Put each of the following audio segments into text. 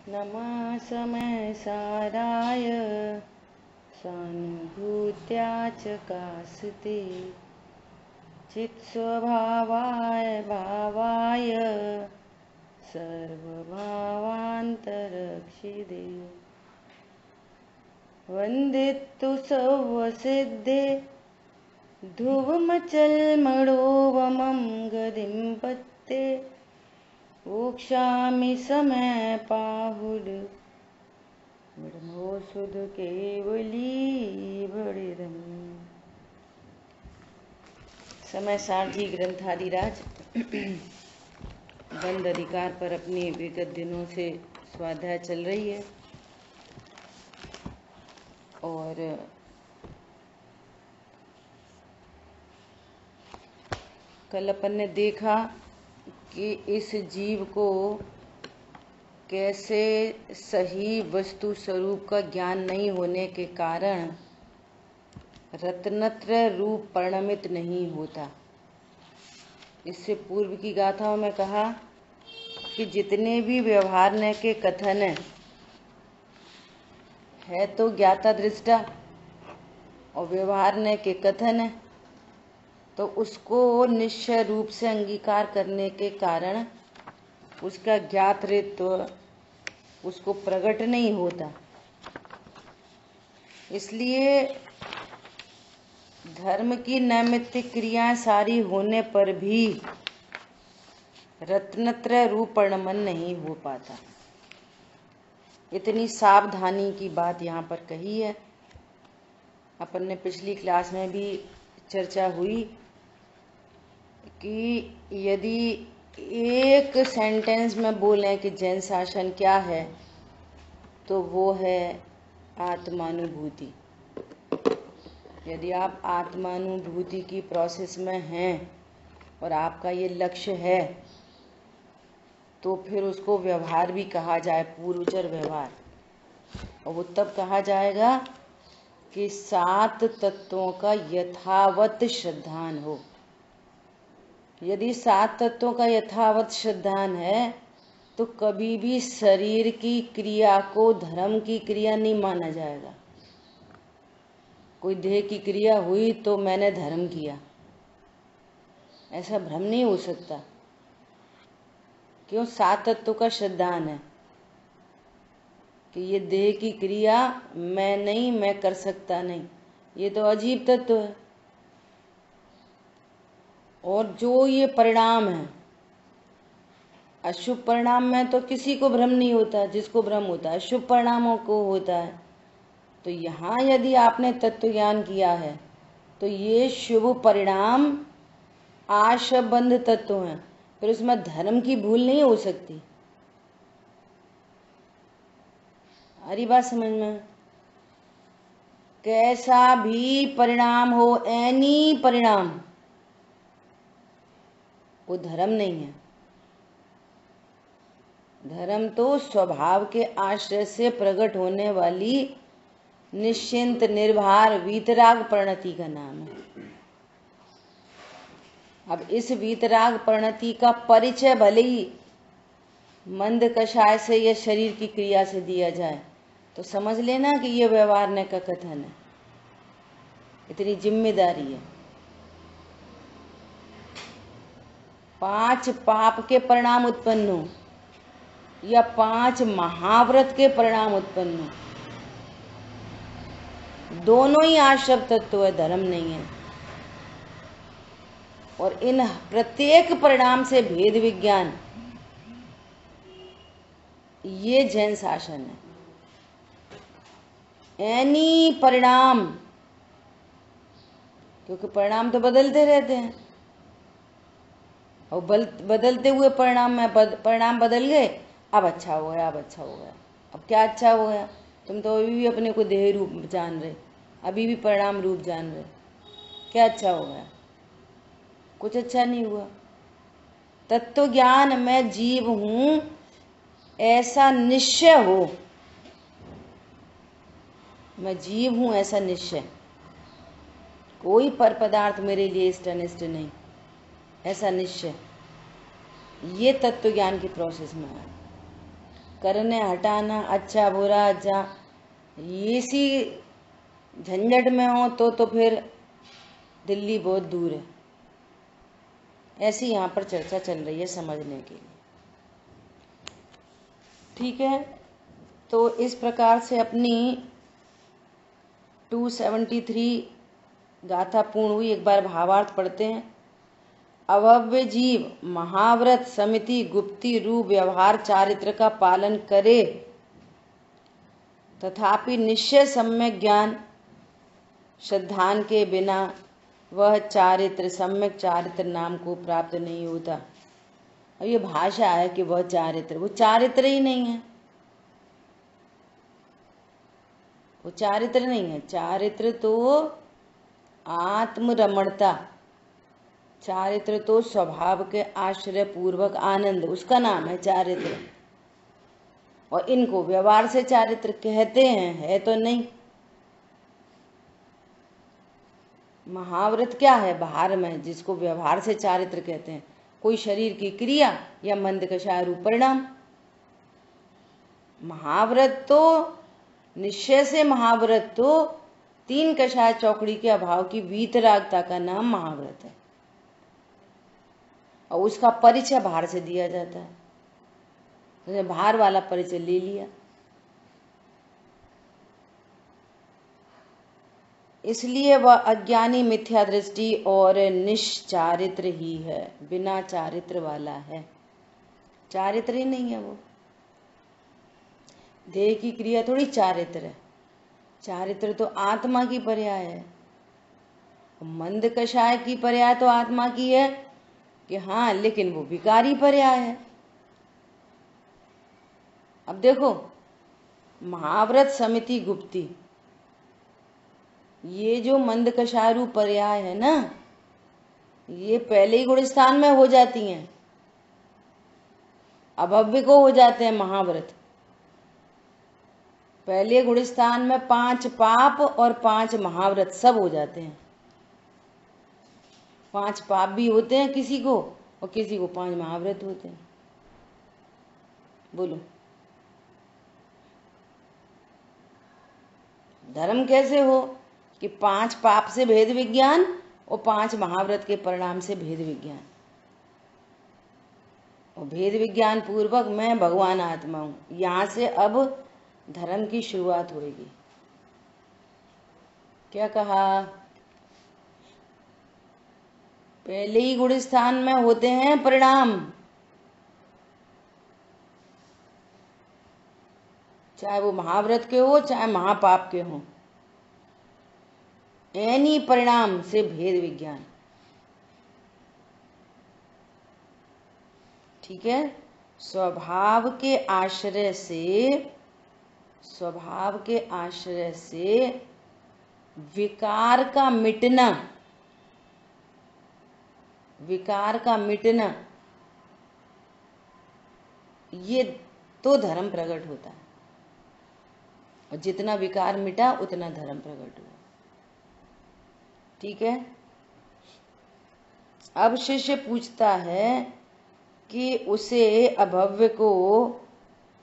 नमः समय साराय सानुभूत्या च कास्ते चित्स्वभावाय भावाय सर्वभावान्तरक्षिदे वन्दितु सौवसिद्धे ध्रुवमचलमणोवमं गतिं पत्ते वोक्षामि समय पाहुल ब्रह्मो सुध केवली बड़िरम। समय सारथी ग्रंथादिराज बंद अधिकार पर अपनी विगत दिनों से स्वाध्याय चल रही है और कल अपन ने देखा कि इस जीव को कैसे सही वस्तु स्वरूप का ज्ञान नहीं होने के कारण रत्नत्रय रूप परिणमित नहीं होता। इससे पूर्व की गाथाओं में कहा कि जितने भी व्यवहारने के कथन है तो ज्ञाता दृष्टा और व्यवहारने के कथन है तो उसको निश्चय रूप से अंगीकार करने के कारण उसका ज्ञातृत्व उसको प्रकट नहीं होता। इसलिए धर्म की नैमित्तिक क्रियाएं सारी होने पर भी रत्नत्रय रूप परिणमन नहीं हो पाता। इतनी सावधानी की बात यहाँ पर कही है। अपन ने पिछली क्लास में भी चर्चा हुई कि यदि एक सेंटेंस में बोलें कि जैन शासन क्या है तो वो है आत्मानुभूति। यदि आप आत्मानुभूति की प्रोसेस में हैं और आपका ये लक्ष्य है तो फिर उसको व्यवहार भी कहा जाए, पूर्वचर व्यवहार। और वो तब कहा जाएगा कि 7 तत्वों का यथावत श्रद्धान हो। यदि 7 तत्वों का यथावत श्रद्धान है तो कभी भी शरीर की क्रिया को धर्म की क्रिया नहीं माना जाएगा। कोई देह की क्रिया हुई तो मैंने धर्म किया, ऐसा भ्रम नहीं हो सकता। क्यों? 7 तत्वों का श्रद्धान है कि ये देह की क्रिया मैं नहीं, मैं कर सकता नहीं, ये तो अजीब तत्व है। और जो ये परिणाम है, अशुभ परिणाम में तो किसी को भ्रम नहीं होता, जिसको भ्रम होता है शुभ परिणामों को होता है। तो यहाँ यदि आपने तत्व ज्ञान किया है तो ये शुभ परिणाम आशबंध तत्व हैं, फिर उसमें धर्म की भूल नहीं हो सकती। हरी बात समझ में? कैसा भी परिणाम हो, एनी परिणाम, वो धर्म नहीं है। धर्म तो स्वभाव के आश्रय से प्रकट होने वाली निश्चिंत निर्भर वीतराग परिणति का नाम है। अब इस वीतराग परिणति का परिचय भले ही मंद कषाय से या शरीर की क्रिया से दिया जाए तो समझ लेना कि ये व्यवहारने का कथन है। इतनी जिम्मेदारी है। 5 पाप के परिणाम उत्पन्न हो या 5 महाव्रत के परिणाम उत्पन्न हो, दोनों ही आश्रव तत्व है, धर्म नहीं है। और इन प्रत्येक परिणाम से भेद विज्ञान, ये जैन शासन है। एनी परिणाम, क्योंकि परिणाम तो बदलते रहते हैं और बदलते हुए परिणाम में परिणाम बदल गए, अब अच्छा हो गया, अब अच्छा हो गया। अब क्या अच्छा हो गया? तुम तो अभी भी अपने को देह रूप जान रहे, अभी भी परिणाम रूप जान रहे। क्या अच्छा हो गया? कुछ अच्छा नहीं हुआ। तत्व ज्ञान मैं जीव हूं ऐसा निश्चय हो, मैं जीव हूं ऐसा निश्चय, कोई पर पदार्थ मेरे लिए इष्ट अनिष्ट नहीं, ऐसा निश्चय, ये तत्व ज्ञान की प्रोसेस में है। करने हटाना, अच्छा बुरा जा, ये सी झंझट में हो तो फिर दिल्ली बहुत दूर है। ऐसी यहाँ पर चर्चा चल रही है समझने के लिए। ठीक है, तो इस प्रकार से अपनी 273 गाथा पूर्ण हुई। एक बार भावार्थ पढ़ते हैं। अभव्य जीव महाव्रत समिति गुप्ती रूप व्यवहार चारित्र का पालन करे, तथापि निश्चय सम्यक ज्ञान श्रद्धान के बिना वह चारित्र सम्यक चारित्र नाम को प्राप्त नहीं होता। अब ये भाषा है कि वह चारित्र, वो चारित्र ही नहीं है, वो चारित्र नहीं है। चारित्र तो आत्मरमणता, चारित्र तो स्वभाव के आश्रय पूर्वक आनंद, उसका नाम है चारित्र। और इनको व्यवहार से चारित्र कहते हैं, है तो नहीं। महाव्रत क्या है बाहर में, जिसको व्यवहार से चारित्र कहते हैं? कोई शरीर की क्रिया या मंदकषाय रूप परिणाम। महाव्रत तो निश्चय से, महाव्रत तो 3 कषाय चौकड़ी के अभाव की वीतरागता का नाम महाव्रत है, और उसका परिचय बाहर से दिया जाता है। तो बाहर वाला परिचय ले लिया, इसलिए वह अज्ञानी मिथ्या दृष्टि और निश्चारित्र ही है, बिना चारित्र वाला है, चारित्र ही नहीं है वो। देह की क्रिया थोड़ी चारित्र है, चारित्र तो आत्मा की पर्याय है। मंद कषाय की पर्याय तो आत्मा की है कि हाँ, लेकिन वो विकारी पर्याय है। अब देखो, महाव्रत समिति गुप्ती, ये जो मंद कषाय पर्याय है ना, ये पहले ही गुणस्थान में हो जाती हैं, अभव्य को हो जाते हैं महाव्रत। पहले गुणस्थान में 5 पाप और 5 महाव्रत सब हो जाते हैं। 5 पाप भी होते हैं किसी को, और किसी को 5 महाव्रत होते हैं। बोलो, धर्म कैसे हो कि 5 पाप से भेद विज्ञान और 5 महाव्रत के परिणाम से भेद विज्ञान, और भेद विज्ञान पूर्वक मैं भगवान आत्मा हूं। यहां से अब धर्म की शुरुआत होगी। क्या कहा? पहले ही गुणस्थान में होते हैं परिणाम, चाहे वो महाव्रत के हो चाहे महापाप के हो, एनी परिणाम से भेद विज्ञान। ठीक है, स्वभाव के आश्रय से, स्वभाव के आश्रय से विकार का मिटना, विकार का मिटना, ये तो धर्म प्रकट होता है। और जितना विकार मिटा उतना धर्म प्रकट हुआ। ठीक है, अब शिष्य पूछता है कि उसे अभव्य को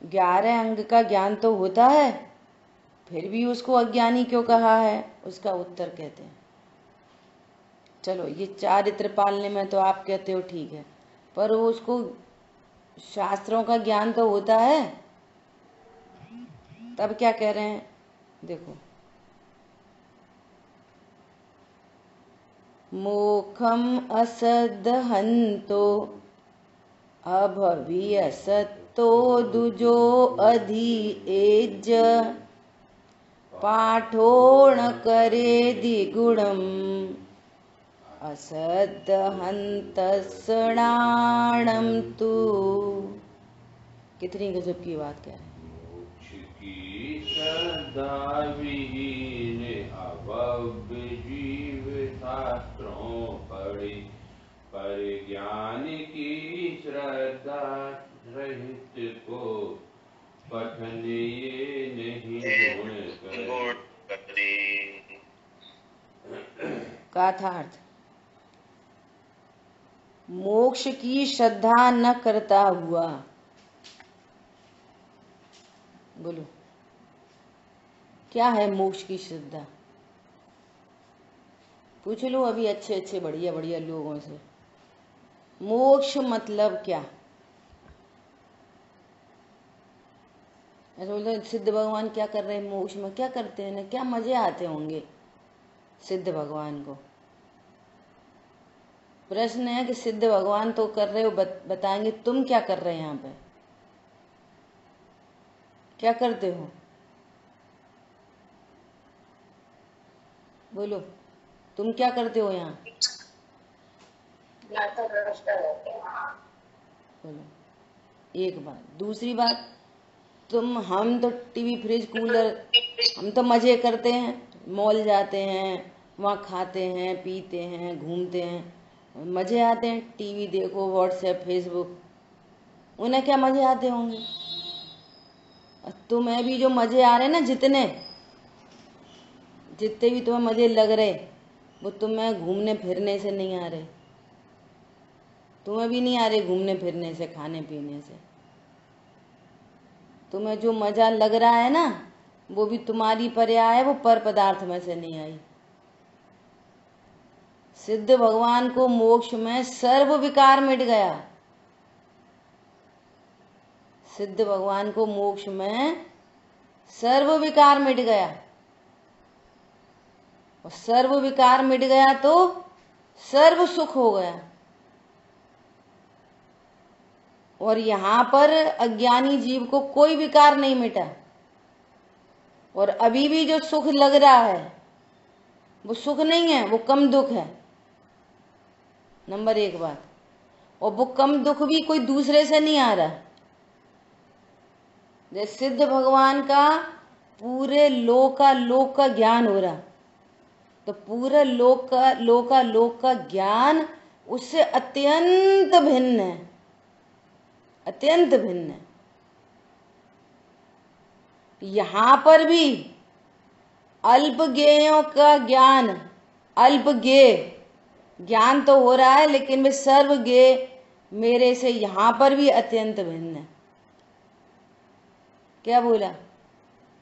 11 अंग का ज्ञान तो होता है, फिर भी उसको अज्ञानी क्यों कहा है? उसका उत्तर कहते हैं, चलो ये चारित्र पालने में तो आप कहते हो ठीक है, पर वो उसको शास्त्रों का ज्ञान तो होता है। तब क्या कह रहे हैं, देखो, मोखम असदहंतो अभवी असत्तो दुजो अधिएज पाठोण करे द्विगुणम असदहंतसणाणम तू। कितनी गजब की बात कह रहे हैं। अभव्य जीव शास्त्रों पढ़े, पर ज्ञान की श्रद्धा रहित को पठन ये नहीं गुण करे। गाथार्थ, मोक्ष की श्रद्धा न करता हुआ बोलो क्या है मोक्ष की श्रद्धा? पूछ लो अभी अच्छे अच्छे बढ़िया बढ़िया लोगों से, मोक्ष मतलब क्या? ऐसा बोलते सिद्ध भगवान क्या कर रहे हैं मोक्ष में, क्या करते हैं ना, क्या मजे आते होंगे सिद्ध भगवान को। प्रश्न है कि सिद्ध भगवान तो कर रहे हो, बताएंगे तुम क्या कर रहे हैं यहाँ पे, क्या करते हो? बोलो तुम क्या करते हो यहाँ? बोलो एक बात। दूसरी बात, हम तो टीवी फ्रिज कूलर, हम तो मजे करते हैं, मॉल जाते हैं, वहाँ खाते हैं पीते हैं घूमते हैं, मजे आते हैं। टीवी देखो, व्हाट्सएप फेसबुक, उन्हें क्या मजे आते होंगे? तुम्हें भी जो मजे आ रहे हैं ना, जितने भी तुम्हें मजे लग रहे, वो तुम्हें घूमने फिरने से नहीं आ रहे। तुम्हें भी नहीं आ रहे घूमने फिरने से, खाने पीने से। तुम्हें जो मजा लग रहा है ना, वो भी तुम्हारी पर्याय है, वो पर पदार्थ में से नहीं आई। सिद्ध भगवान को मोक्ष में सर्व विकार मिट गया। सिद्ध भगवान को मोक्ष में सर्व विकार मिट गया, और सर्व विकार मिट गया तो सर्व सुख हो गया। और यहां पर अज्ञानी जीव को कोई विकार नहीं मिटा, और अभी भी जो सुख लग रहा है वो सुख नहीं है, वो कम दुख है। नंबर एक बात। और वो कम दुख भी कोई दूसरे से नहीं आ रहा। जैसे सिद्ध भगवान का पूरे लोक का ज्ञान हो रहा, तो पूरे लोक का ज्ञान उससे अत्यंत भिन्न है, अत्यंत भिन्न है। यहां पर भी अल्पज्ञेयों का ज्ञान, अल्पज्ञेय ज्ञान तो हो रहा है, लेकिन वे सर्वज्ञेय मेरे से यहां पर भी अत्यंत भिन्न है। क्या बोला?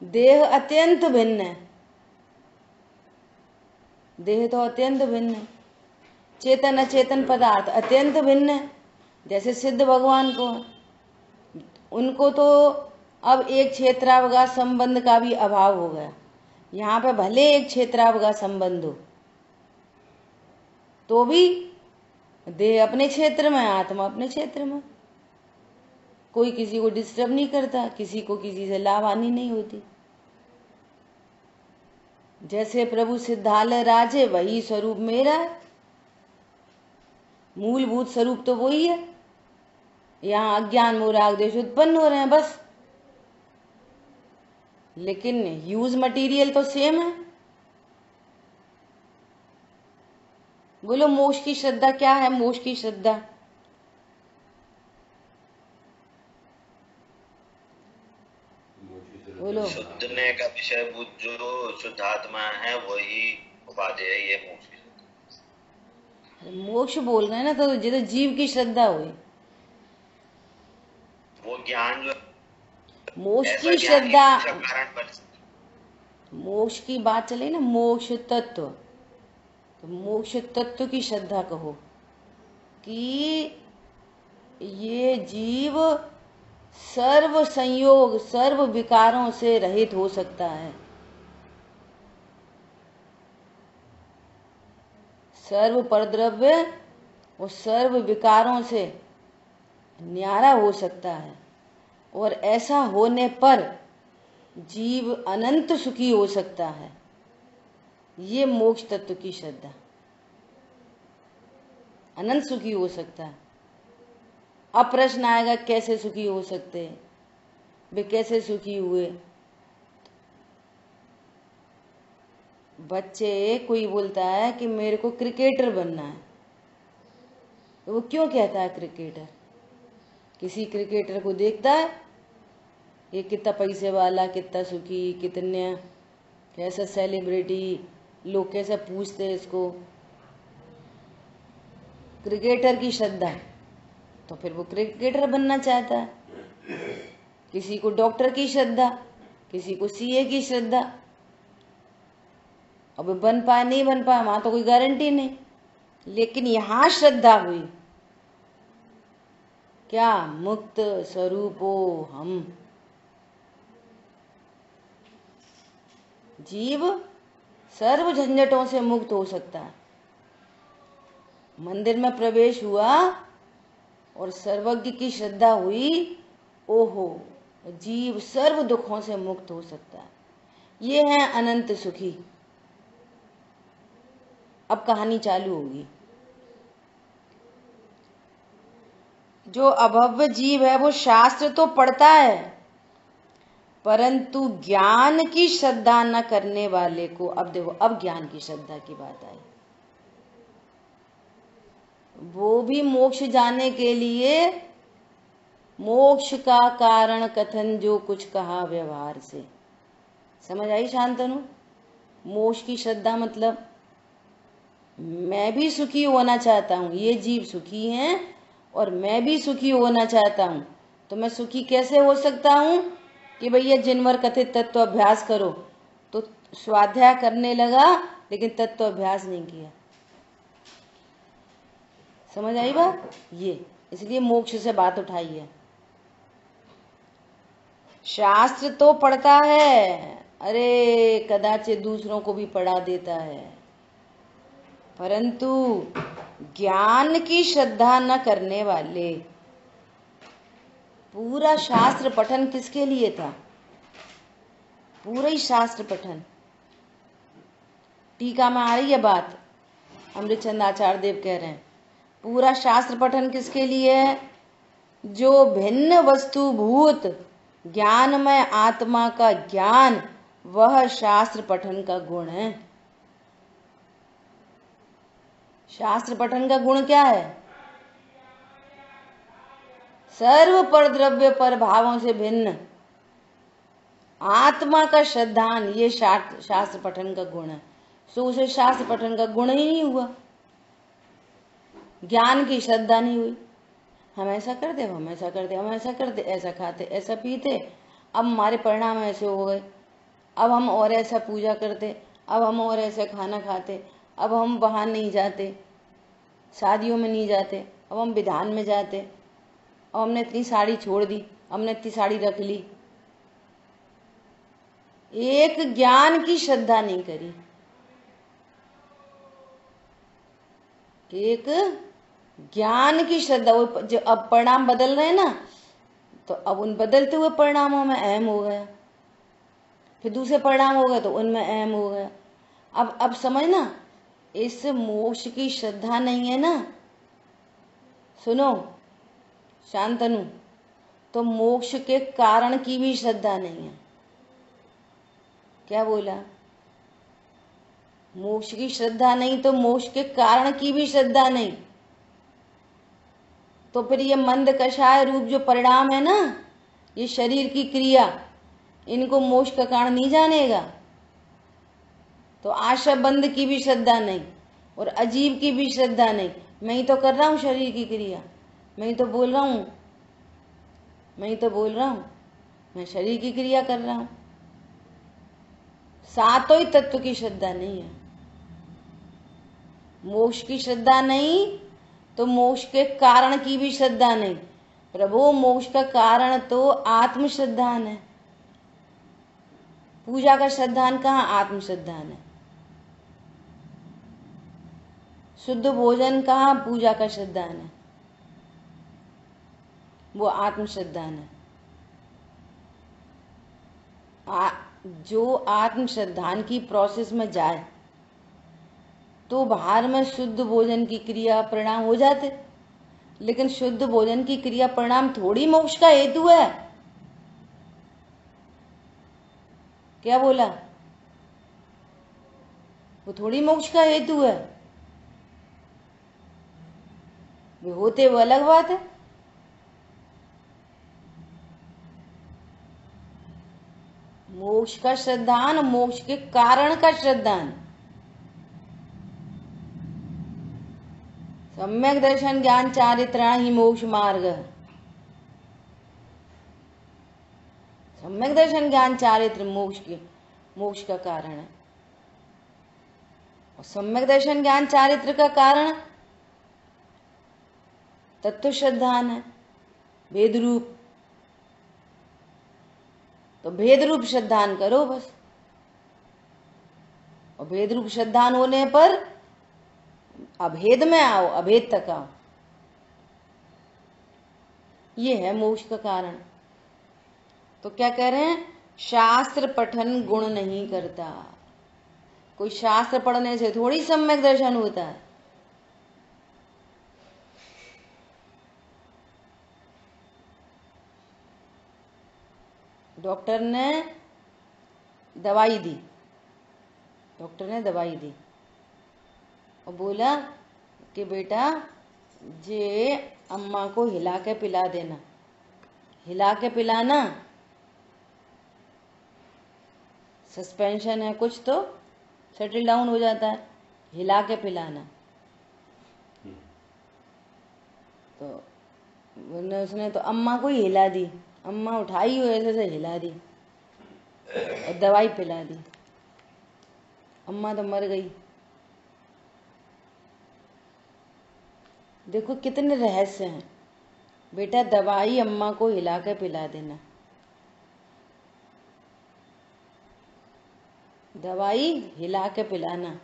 देह अत्यंत भिन्न है, देह तो अत्यंत भिन्न है। चेतन अचेतन पदार्थ अत्यंत भिन्न है। जैसे सिद्ध भगवान को, उनको तो अब एक क्षेत्रावकाश संबंध का भी अभाव हो गया। यहाँ पे भले एक क्षेत्रावकाश संबंध हो, तो भी देह अपने क्षेत्र में, आत्मा अपने क्षेत्र में, कोई किसी को डिस्टर्ब नहीं करता, किसी को किसी से लाभ हानि नहीं होती। जैसे प्रभु सिद्धालय राजे, वही स्वरूप मेरा है, मूलभूत स्वरूप तो वही है। यहाँ अज्ञान मोह राग द्वेष उत्पन्न हो रहे हैं बस, लेकिन यूज मटेरियल तो सेम है। बोलो मोक्ष की श्रद्धा क्या है? मोक्ष की श्रद्धा बोलो। शुद्धने का विषय बुद्ध जो शुद्धात्मा है वही उपाधि है, ये मोक्ष की श्रद्धा। मोक्ष बोल रहे हैं ना, तो जैसे जीव की श्रद्धा हुई, वो ज्ञान जो मोक्ष की श्रद्धा, मोक्ष की बात चले ना, मोक्ष तत्व, तो मोक्ष तत्व की श्रद्धा कहो कि ये जीव सर्व संयोग, सर्व विकारों से रहित हो सकता है, सर्व परद्रव्य और सर्व विकारों से न्यारा हो सकता है। और ऐसा होने पर जीव अनंत सुखी हो सकता है। ये मोक्ष तत्व की श्रद्धा, अनंत सुखी हो सकता है। अब प्रश्न आएगा कैसे सुखी हो सकते हैं, वे कैसे सुखी हुए? बच्चे, कोई बोलता है कि मेरे को क्रिकेटर बनना है, तो वो क्यों कहता है क्रिकेटर? किसी क्रिकेटर को देखता है, ये कितना पैसे वाला, कितना सुखी, कितने कैसा सेलिब्रिटी, लोग कैसे पूछते हैं इसको, क्रिकेटर की श्रद्धा, तो फिर वो क्रिकेटर बनना चाहता है। किसी को डॉक्टर की श्रद्धा, किसी को सीए की श्रद्धा। अब बन पाए नहीं बन पाए वहां तो कोई गारंटी नहीं, लेकिन यहां श्रद्धा हुई क्या, मुक्त स्वरूपो हम। जीव सर्व झंझटों से मुक्त हो सकता है। मंदिर में प्रवेश हुआ और सर्वज्ञ की श्रद्धा हुई, ओहो, जीव सर्व दुखों से मुक्त हो सकता है। ये है अनंत सुखी। अब कहानी चालू होगी। जो अभव्य जीव है वो शास्त्र तो पढ़ता है, परंतु ज्ञान की श्रद्धा न करने वाले को, अब देखो, अब ज्ञान की श्रद्धा की बात आई। वो भी मोक्ष जाने के लिए मोक्ष का कारण कथन जो कुछ कहा व्यवहार से, समझ आई शांतनु? मोक्ष की श्रद्धा मतलब मैं भी सुखी होना चाहता हूं, ये जीव सुखी हैं और मैं भी सुखी होना चाहता हूं, तो मैं सुखी कैसे हो सकता हूं कि भैया जिनवर कथित तत्व अभ्यास करो, तो स्वाध्याय करने लगा लेकिन तत्व अभ्यास नहीं किया। समझ आई बात? ये इसलिए मोक्ष से बात उठाई है। शास्त्र तो पढ़ता है, अरे कदाचित दूसरों को भी पढ़ा देता है, परंतु ज्ञान की श्रद्धा न करने वाले। पूरा शास्त्र पठन किसके लिए था? पूरा ही शास्त्र पठन। टीका में आ रही है बात, अमृतचंद आचार्य देव कह रहे हैं पूरा शास्त्र पठन किसके लिए है? जो भिन्न वस्तुभूत ज्ञानमय आत्मा का ज्ञान, वह शास्त्र पठन का गुण है। शास्त्र पठन का गुण क्या है? सर्व पर द्रव्य पर भावों से भिन्न आत्मा का श्रद्धान, ये शास्त्र पठन का गुण है। सो उसे शास्त्र पठन का गुण ही नहीं हुआ, ज्ञान की श्रद्धा नहीं हुई। हम ऐसा करते, हम ऐसा करते, हम ऐसा करते, ऐसा खाते, ऐसा पीते, अब हमारे परिणाम ऐसे हो गए, अब हम और ऐसा पूजा करते, अब हम और ऐसा खाना खाते, अब हम वहां नहीं जाते, शादियों में नहीं जाते, अब हम विधान में जाते, अब हमने इतनी साड़ी छोड़ दी, हमने इतनी साड़ी रख ली। एक ज्ञान की श्रद्धा नहीं करी, एक ज्ञान की श्रद्धा। वो जो अब परिणाम बदल रहे हैं ना, तो अब उन बदलते हुए परिणामों में अहम हो गया, फिर दूसरे परिणाम हो गए तो उनमें अहम हो गया। अब समझना, इस मोक्ष की श्रद्धा नहीं है ना, सुनो शांतनु, तो मोक्ष के कारण की भी श्रद्धा नहीं है। क्या बोला? मोक्ष की श्रद्धा नहीं तो मोक्ष के कारण की भी श्रद्धा नहीं, तो फिर ये मंद कषाय रूप जो परिणाम है ना, ये शरीर की क्रिया, इनको मोक्ष का कारण नहीं जानेगा। तो आशा बंद की भी श्रद्धा नहीं और अजीब की भी श्रद्धा नहीं। मैं ही तो कर रहा हूं शरीर की क्रिया, मैं ही तो बोल रहा हूं, मैं ही तो बोल रहा हूं, मैं शरीर की क्रिया कर रहा हूं। सातों ही तत्व की श्रद्धा नहीं है। मोक्ष की श्रद्धा नहीं तो मोक्ष के कारण की भी श्रद्धा नहीं। प्रभु मोक्ष का कारण तो आत्म श्रद्धान है, पूजा का श्रद्धान कहाँ? आत्म श्रद्धान है। शुद्ध भोजन कहाँ? पूजा का श्रद्धान है, वो आत्म श्रद्धान है। जो आत्म श्रद्धान की प्रोसेस में जाए तो बाहर में शुद्ध भोजन की क्रिया परिणाम हो जाते, लेकिन शुद्ध भोजन की क्रिया परिणाम थोड़ी मोक्ष का हेतु है। क्या बोला? वो थोड़ी मोक्ष का हेतु है, वे होते वो अलग बात है। मोक्ष का श्रद्धान, मोक्ष के कारण का श्रद्धान। सम्यक दर्शन ज्ञान चारित्रण ही मोक्ष मार्ग। सम्यक दर्शन ज्ञान चारित्र मोक्ष का कारण है। और सम्यक दर्शन ज्ञान चारित्र का कारण तत्व श्रद्धान है, भेद रूप। तो भेद रूप श्रद्धान करो बस, और भेद रूप श्रद्धान होने पर अभेद में आओ, अभेद तक आओ। ये है मोक्ष का कारण। तो क्या कह रहे हैं, शास्त्र पठन गुण नहीं करता। कोई शास्त्र पढ़ने से थोड़ी सम्यक दर्शन होता है। डॉक्टर ने दवाई दी, और बोला कि बेटा जे अम्मा को हिला के पिला देना, हिला के पिलाना, सस्पेंशन है कुछ तो सेटल डाउन हो जाता है, हिला के पिलाना। तो उसने तो अम्मा को ही हिला दी, अम्मा उठाई हो ऐसे से हिला दी और दवाई पिला दी, अम्मा तो मर गई। देखो कितने रहस्य हैं। बेटा दवाई अम्मा को हिला के पिला देना, दवाई हिला के पिलाना।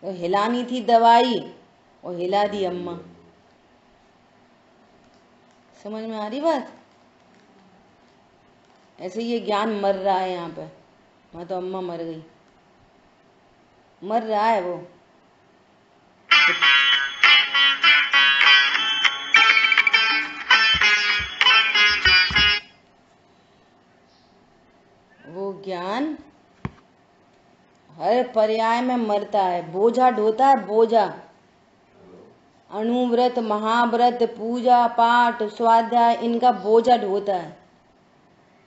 तो हिलानी थी दवाई और हिला दी अम्मा। समझ में आ रही बात? ऐसे ये ज्ञान मर रहा है यहाँ पे। मैं तो अम्मा मर गई, मर रहा है वो। वो ज्ञान हर पर्याय में मरता है, बोझा ढोता है, बोझा। अणुव्रत, महाव्रत, पूजा पाठ, स्वाध्याय, इनका बोझा ढोता है,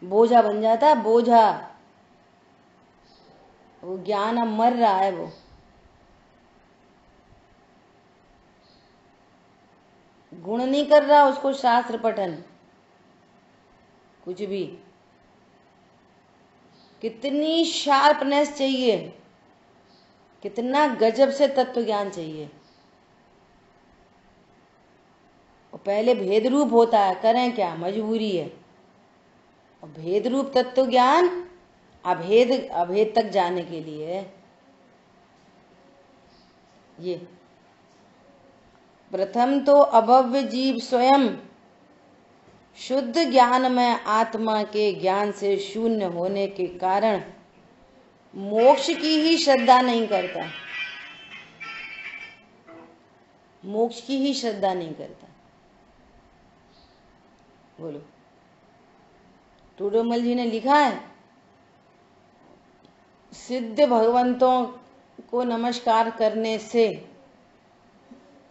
बोझा बन जाता है, बोझा। वो ज्ञान अब मर रहा है। वो गुण नहीं कर रहा उसको शास्त्र पठन कुछ भी। कितनी शार्पनेस चाहिए, कितना गजब से तत्व ज्ञान चाहिए। और पहले भेद रूप होता है, करें क्या, मजबूरी है। और भेद रूप तत्व ज्ञान अभेद तक जाने के लिए ये प्रथम तो अभव्य जीव स्वयं शुद्ध ज्ञान में आत्मा के ज्ञान से शून्य होने के कारण मोक्ष की ही श्रद्धा नहीं करता, मोक्ष की ही श्रद्धा नहीं करता। बोलो, टूडोमल जी ने लिखा है, सिद्ध भगवंतों को नमस्कार करने से,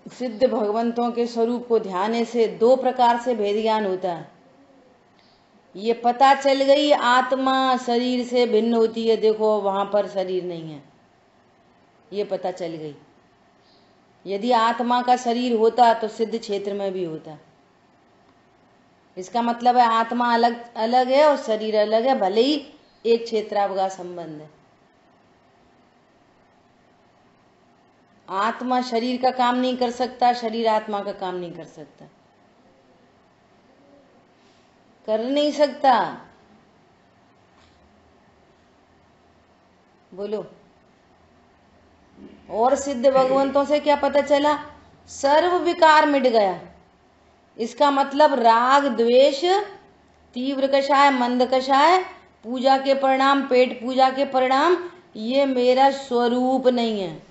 सिद्ध भगवंतों के स्वरूप को ध्यान से दो प्रकार से भेद ज्ञान होता है। ये पता चल गई आत्मा शरीर से भिन्न होती है, देखो वहां पर शरीर नहीं है, ये पता चल गई। यदि आत्मा का शरीर होता तो सिद्ध क्षेत्र में भी होता। इसका मतलब है आत्मा अलग अलग है और शरीर अलग है, भले ही एक क्षेत्रावगा संबंध है। आत्मा शरीर का काम नहीं कर सकता, शरीर आत्मा का काम नहीं कर सकता, कर नहीं सकता। बोलो, और सिद्ध भगवंतों से क्या पता चला, सर्व विकार मिट गया। इसका मतलब राग द्वेष, तीव्र कषाय मंद कषाय, पूजा के परिणाम, पेट पूजा के परिणाम, ये मेरा स्वरूप नहीं है,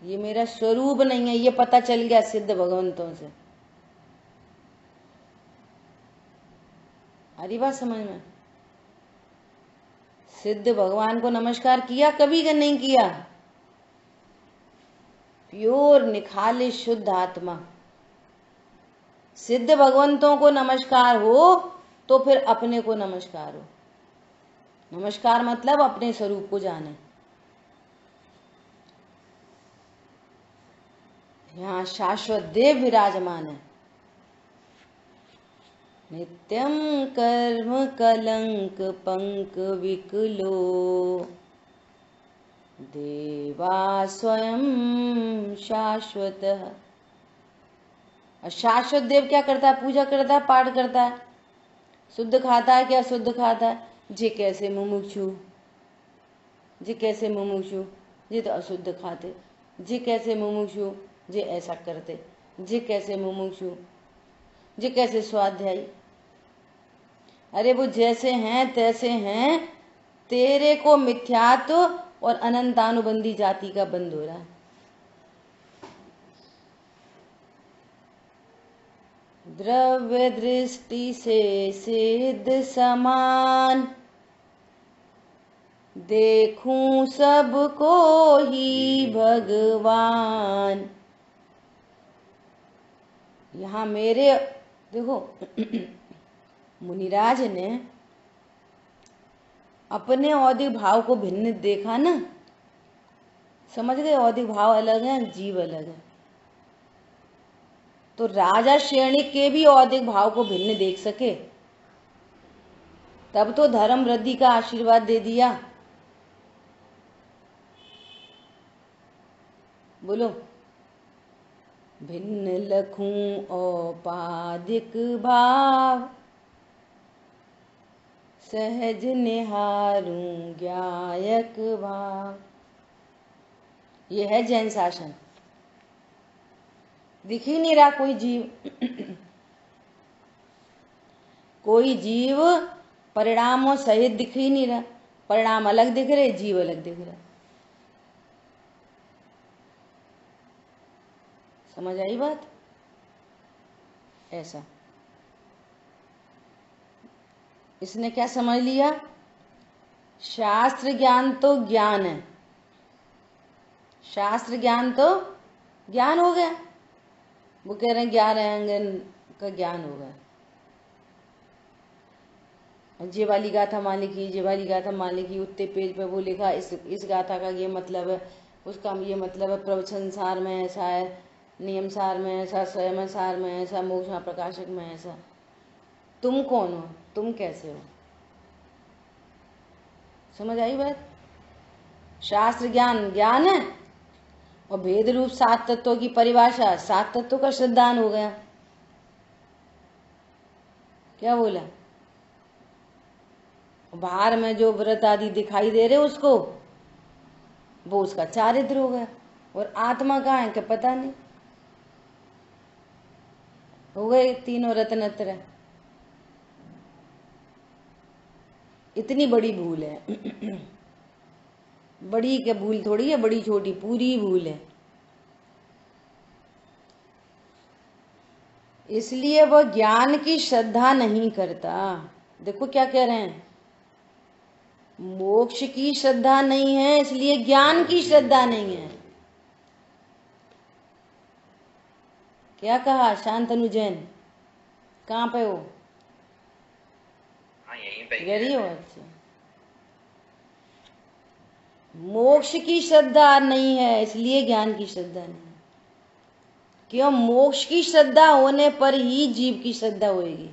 ये मेरा स्वरूप नहीं है। ये पता चल गया सिद्ध भगवंतों से। हरी बात समझ में? सिद्ध भगवान को नमस्कार किया कभी का नहीं किया? प्योर निखालिस शुद्ध आत्मा। सिद्ध भगवंतों को नमस्कार हो तो फिर अपने को नमस्कार हो। नमस्कार मतलब अपने स्वरूप को जाने। यहाँ शाश्वत देव विराजमान है। नित्यं कर्म कलंक पंक विकलो देवा स्वयं शाश्वतः। और शाश्वत देव क्या करता है? पूजा करता है, पाठ करता है, शुद्ध खाता है क्या? शुद्ध खाता है। जे कैसे मुमुक्षु, जे कैसे मुमुक्षु, जे तो अशुद्ध खाते, जे कैसे मुमुक्षु, जे ऐसा करते, जे कैसे मुमुक्षु, जे कैसे स्वाध्यायी। अरे वो जैसे हैं तैसे हैं, तेरे को मिथ्यात्व और अनंतानुबंधी जाति का बंध हो रहा है। द्रव्य दृष्टि से सिद्ध समान, देखूं सबको ही भगवान। यहाँ मेरे देखो मुनिराज ने अपने औदिक भाव को भिन्न देखा ना, समझ गए? औदिक भाव अलग है, जीव अलग है। तो राजा श्रेणी के भी औदिक भाव को भिन्न देख सके, तब तो धर्म वृद्धि का आशीर्वाद दे दिया। बोलो, भिन्न लखूं औपाधिक भाव, सहज निहारूं ज्ञायक भाव। ये है जैन शासन। दिख ही नहीं रहा कोई जीव कोई जीव परिणामों सहित दिख ही नहीं रहा। परिणाम अलग दिख रहे, जीव अलग दिख रहा। समझ आई बात? ऐसा इसने क्या समझ लिया? शास्त्र ज्ञान तो ज्ञान है, शास्त्र ज्ञान तो ज्ञान हो गया। वो कह रहे हैं 11 अंगन का ज्ञान हो गया। जे वाली गाथा मालिकी, जे वाली गाथा मालिकी, उत्ते पेज पे वो लिखा इस गाथा का ये मतलब है, उसका ये मतलब है, प्रवचन सार में ऐसा है, नियम सार में ऐसा, स्वयं सार में ऐसा, मोक्ष प्रकाशक में ऐसा। तुम कौन हो? तुम कैसे हो? समझ आई बात? शास्त्र ज्ञान ज्ञान है, और भेद रूप 7 तत्वों की परिभाषा 7 तत्वों का श्रद्धान हो गया। क्या बोला? बाहर में जो व्रत आदि दिखाई दे रहे उसको, वो उसका चारित्र हो गया। और आत्मा कहाँ है क्या पता नहीं। हो गए तीनों रत्नत्र। इतनी बड़ी भूल है बड़ी क्या भूल थोड़ी है, बड़ी छोटी पूरी भूल है। इसलिए वह ज्ञान की श्रद्धा नहीं करता। देखो क्या कह रहे हैं, मोक्ष की श्रद्धा नहीं है, इसलिए ज्ञान की श्रद्धा नहीं है। क्या कहा शांतनु जैन? कहाँ पे हो? हाँ यहीं पे गरी हो? अच्छा, मोक्ष की श्रद्धा नहीं है, इसलिए ज्ञान की श्रद्धा नहीं है। क्यों? मोक्ष की श्रद्धा होने पर ही जीव की श्रद्धा होगी।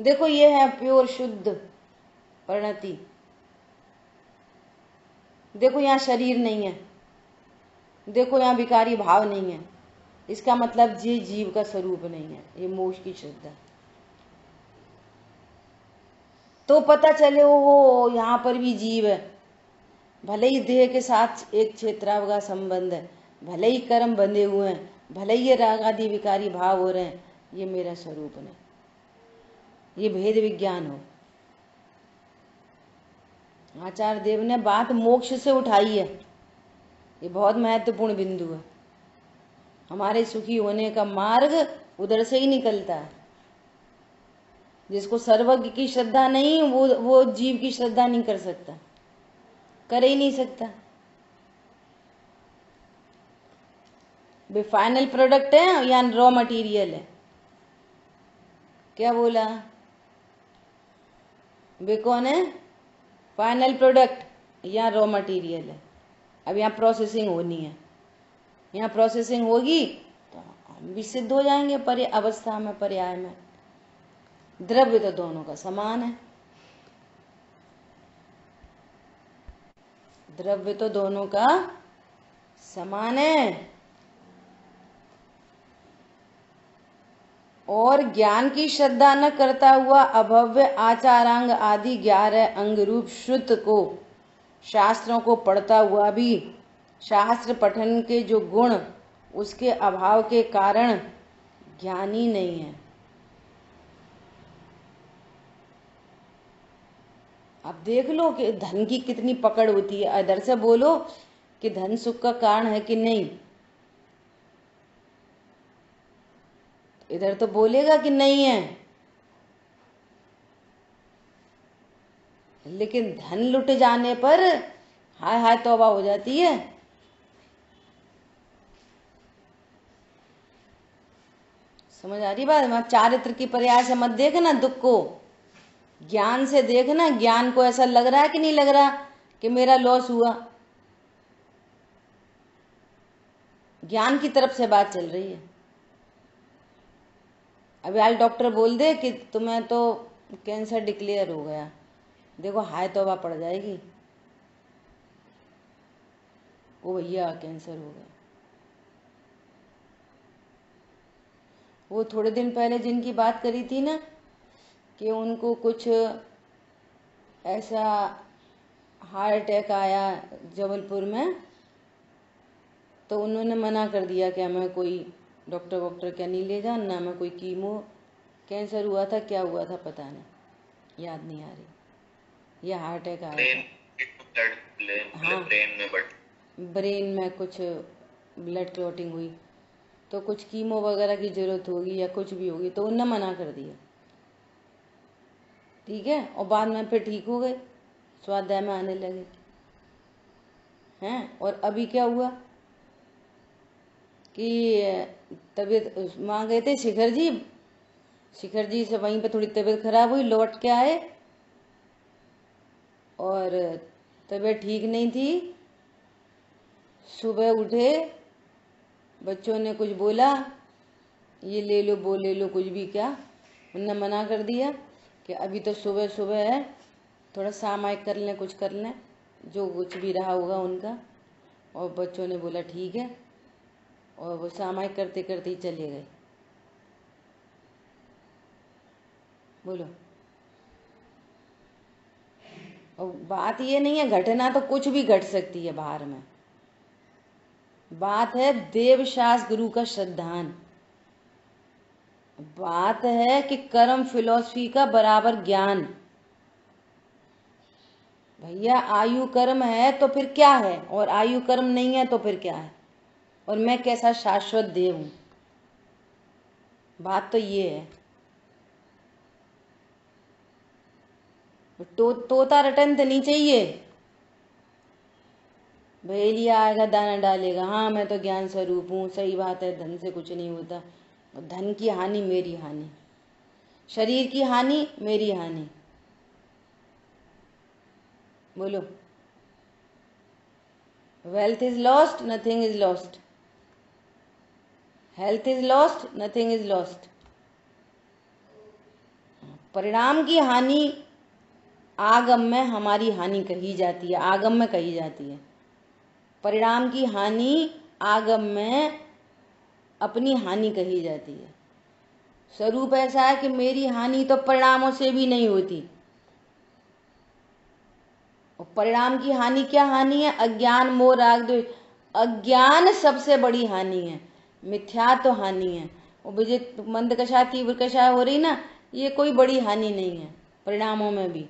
देखो ये है प्योर शुद्ध परिणति। देखो यहाँ शरीर नहीं है, देखो यहाँ विकारी भाव नहीं है, इसका मतलब ये जीव का स्वरूप नहीं है। ये मोक्ष की श्रद्धा। तो पता चले हो यहाँ पर भी जीव है, भले ही देह के साथ एक क्षेत्राव का संबंध है, भले ही कर्म बंधे हुए हैं, भले ही ये राग आदि विकारी भाव हो रहे हैं, ये मेरा स्वरूप नहीं। ये भेद विज्ञान हो। आचार्य देव ने बात मोक्ष से उठाई है। ये बहुत महत्वपूर्ण बिंदु है। हमारे सुखी होने का मार्ग उधर से ही निकलता है। जिसको सर्वज्ञ की श्रद्धा नहीं, वो जीव की श्रद्धा नहीं कर सकता, कर ही नहीं सकता। वे फाइनल प्रोडक्ट है या रॉ मटेरियल है? क्या बोला? वे कौन है? फाइनल प्रोडक्ट या रॉ मटेरियल है? अब यहाँ प्रोसेसिंग होनी है। यहाँ प्रोसेसिंग होगी तो हम भी सिद्ध हो जाएंगे अवस्था में, पर्याय में। द्रव्य तो दोनों का समान है, द्रव्य तो दोनों का समान है। और ज्ञान की श्रद्धा न करता हुआ अभव्य आचारांग आदि 11 अंग रूप श्रुत को, शास्त्रों को पढ़ता हुआ भी शास्त्र पठन के जो गुण उसके अभाव के कारण ज्ञानी नहीं है। अब देख लो कि धन की कितनी पकड़ होती है। इधर से बोलो कि धन सुख का कारण है कि नहीं, इधर तो बोलेगा कि नहीं है, लेकिन धन लुट जाने पर हाय हाय तौबा हो जाती है। समझ आ रही बात? मैं चारित्र की प्रयास से मत देखना दुख को, ज्ञान से देखना। ज्ञान को ऐसा लग रहा है कि नहीं लग रहा कि मेरा लॉस हुआ? ज्ञान की तरफ से बात चल रही है। अभी आज डॉक्टर बोल दे कि तुम्हें तो कैंसर डिक्लेयर हो गया, देखो हाय तौबा पड़ जाएगी, ओ भैया कैंसर हो गया। वो थोड़े दिन पहले जिनकी बात करी थी ना कि उनको कुछ ऐसा हार्ट अटैक आया जबलपुर में, तो उन्होंने मना कर दिया कि हमें कोई डॉक्टर वॉक्टर क्या नहीं ले जा, ना हमें कोई कीमो। कैंसर हुआ था, क्या हुआ था पता नहीं, याद नहीं आ रही। यह हार्ट अटैक आया था। हाँ, ब्रेन में कुछ ब्लड क्लॉटिंग हुई, तो कुछ कीमो वगैरह की जरूरत होगी या कुछ भी होगी, तो उन्होंने मना कर दिया। ठीक है, और बाद में फिर ठीक हो गए, स्वाध्याय में आने लगे हैं। और अभी क्या हुआ कि तबीयत, वहाँ गए थे शिखर जी से, वहीं पे थोड़ी तबीयत खराब हुई, लौट के आए और तबीयत ठीक नहीं थी। सुबह उठे, बच्चों ने कुछ बोला, ये ले लो वो ले लो, कुछ भी क्या, उनने मना कर दिया कि अभी तो सुबह सुबह है, थोड़ा सामायिक कर लें, कुछ कर लें, जो कुछ भी रहा होगा उनका। और बच्चों ने बोला ठीक है, और वो सामायिक करते करते ही चले गए। बोलो, और बात ये नहीं है, घटना तो कुछ भी घट सकती है बाहर में, बात है देवशास्त्र गुरु का श्रद्धान, बात है कि कर्म फिलॉसफी का बराबर ज्ञान। भैया आयु कर्म है तो फिर क्या है, और आयु कर्म नहीं है तो फिर क्या है, और मैं कैसा शाश्वत देव हूं। बात तो ये है। तोता रटन तो नहीं चाहिए, भेलिया आएगा दाना डालेगा, हाँ मैं तो ज्ञान स्वरूप हूँ, सही बात है, धन से कुछ नहीं होता। धन की हानि मेरी हानि, शरीर की हानि मेरी हानि। बोलो, wealth is lost, nothing is lost, health is lost, nothing is lost. परिणाम की हानि आगम में हमारी हानि कही जाती है, आगम में कही जाती है। परिणाम की हानि आगम में अपनी हानि कही जाती है। स्वरूप ऐसा है कि मेरी हानि तो परिणामों से भी नहीं होती। और परिणाम की हानि क्या हानि है? अज्ञान मोह राग द्वेष। अज्ञान सबसे बड़ी हानि है, मिथ्या तो हानि है। और विजय मंद कषाय तीव्र कषाय हो रही ना, ये कोई बड़ी हानि नहीं है परिणामों में भी।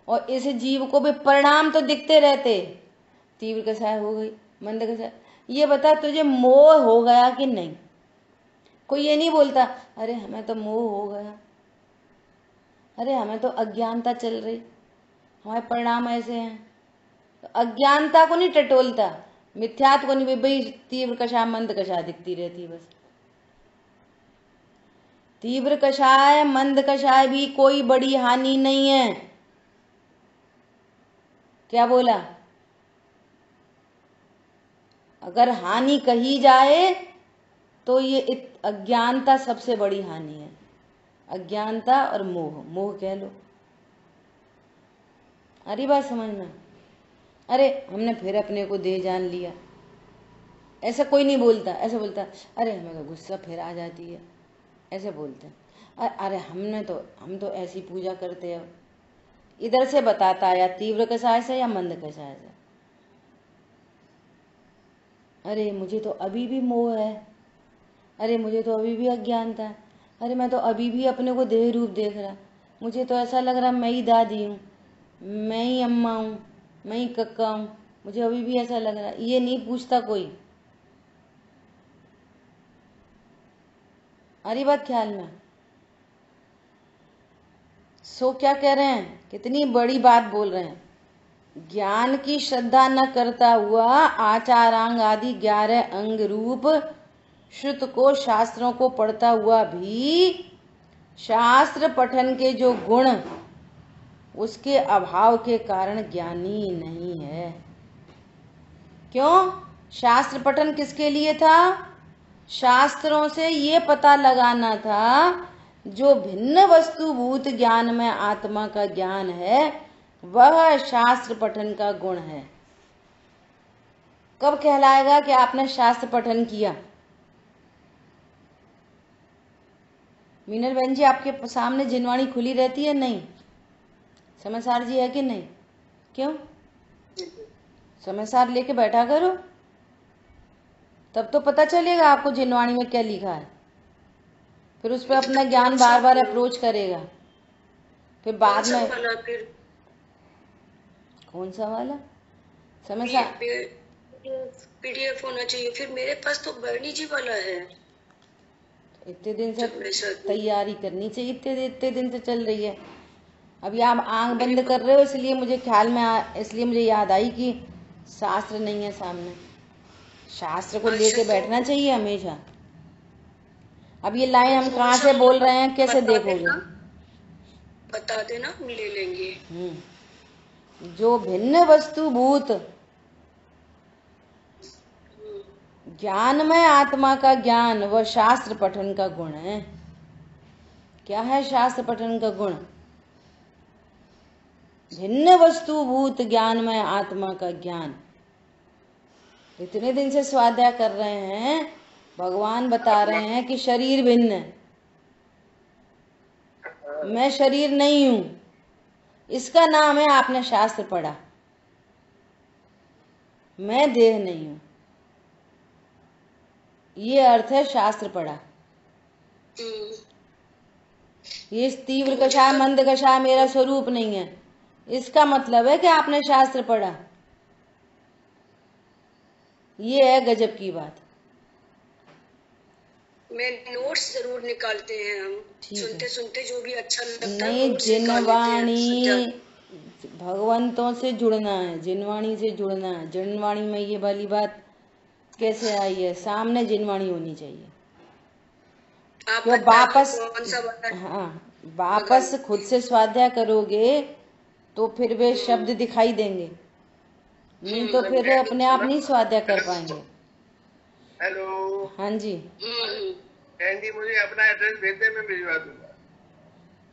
और इस जीव को भी परिणाम तो दिखते रहते, तीव्र कषाय हो गई, मंद कषाय। ये बता तुझे मोह हो गया कि नहीं? कोई ये नहीं बोलता अरे हमें तो मोह हो गया, अरे हमें तो अज्ञानता चल रही, हमारे परिणाम ऐसे हैं। तो अज्ञानता को नहीं टटोलता, मिथ्यात्व को नहीं, भाई तीव्र कषाय मंद कषाय दिखती रहती बस। तीव्र कषाय मंद कषाय भी कोई बड़ी हानि नहीं है। क्या बोला? अगर हानि कही जाए तो ये अज्ञानता सबसे बड़ी हानि है। अज्ञानता और मोह, मोह कह लो। अरे बात समझ में? अरे हमने फिर अपने को देह जान लिया, ऐसा कोई नहीं बोलता। ऐसा बोलता अरे हमें तो गुस्सा फिर आ जाती है, ऐसे बोलते हैं। अरे हम तो ऐसी पूजा करते हैं। इधर से बताता है या तीव्र कषाय से या मंद कषाय से। अरे मुझे तो अभी भी मोह है, अरे मुझे तो अभी भी अज्ञानता है, अरे मैं तो अभी भी अपने को देह रूप देख रहा, मुझे तो ऐसा लग रहा मैं ही दादी हूँ, मैं ही अम्मा हूँ, मैं ही कक्का हूँ, मुझे अभी भी ऐसा लग रहा। ये नहीं पूछता कोई। अरे बात ख्याल में? सो क्या कह रहे हैं, कितनी बड़ी बात बोल रहे हैं। ज्ञान की श्रद्धा न करता हुआ आचारांग आदि 11 अंग रूप श्रुत को, शास्त्रों को पढ़ता हुआ भी शास्त्र पठन के जो गुण, उसके अभाव के कारण ज्ञानी नहीं है। क्यों? शास्त्र पठन किसके लिए था? शास्त्रों से ये पता लगाना था जो भिन्न वस्तुभूत ज्ञान में आत्मा का ज्ञान है, वह शास्त्र पठन का गुण है। कब कहलाएगा कि आपने शास्त्र पठन किया? मीनल बहन जी, आपके सामने जिनवाणी खुली रहती है नहीं? समझदार जी है कि नहीं? क्यों? समझदार लेके बैठा करो, तब तो पता चलेगा आपको जिनवाणी में क्या लिखा है। फिर उस पर अपना ज्ञान बार बार अप्रोच करेगा। फिर बाद में कौन सा वाला? समझदार पीडीएफ होना चाहिए। फिर मेरे पास तो बर्नी जी वाला है। इतने दिन से तैयारी करनी चाहिए, इतने दिन से चल रही है। अभी आप आंख बंद कर रहे हो, इसलिए मुझे ख्याल में इसलिए मुझे याद आई कि शास्त्र नहीं है सामने। शास्त्र को लेके बैठना चाहिए हमेशा। अब ये लाइन हम कहाँ से बोल रहे हैं, कैसे देखोगे? बता देना, हम ले लेंगे। जो भिन्न वस्तुभूत ज्ञान में आत्मा का ज्ञान, वह शास्त्र पठन का गुण है। क्या है शास्त्र पठन का गुण? भिन्न वस्तुभूत ज्ञान में आत्मा का ज्ञान। इतने दिन से स्वाध्याय कर रहे हैं, भगवान बता रहे हैं कि शरीर भिन्न है, मैं शरीर नहीं हूं, इसका नाम है आपने शास्त्र पढ़ा। मैं देह नहीं हूं, ये अर्थ है शास्त्र पढ़ा। ये तीव्र कषाय मंद कषाय मेरा स्वरूप नहीं है, इसका मतलब है कि आपने शास्त्र पढ़ा। ये है गजब की बात। मैं नोट्स जरूर निकालते हैं हम, सुनते सुनते जो भी अच्छा लगता है। नहीं, जिनवाणी भगवंतों से जुड़ना है, जिनवाणी से जुड़ना है। जिनवाणी में ये वाली बात कैसे आई है? सामने जिनवाणी होनी चाहिए। क्यों वापस, हाँ वापस खुद से स्वाध्याय करोगे तो फिर वे शब्द दिखाई देंगे, नहीं तो फिर अपने आप नहीं स्वाध्याय कर पाएंगे। हेलो, हाँ जी। कैंडी मुझे अपना एड्रेस भेज दे, मैं भिजवा दूंगा।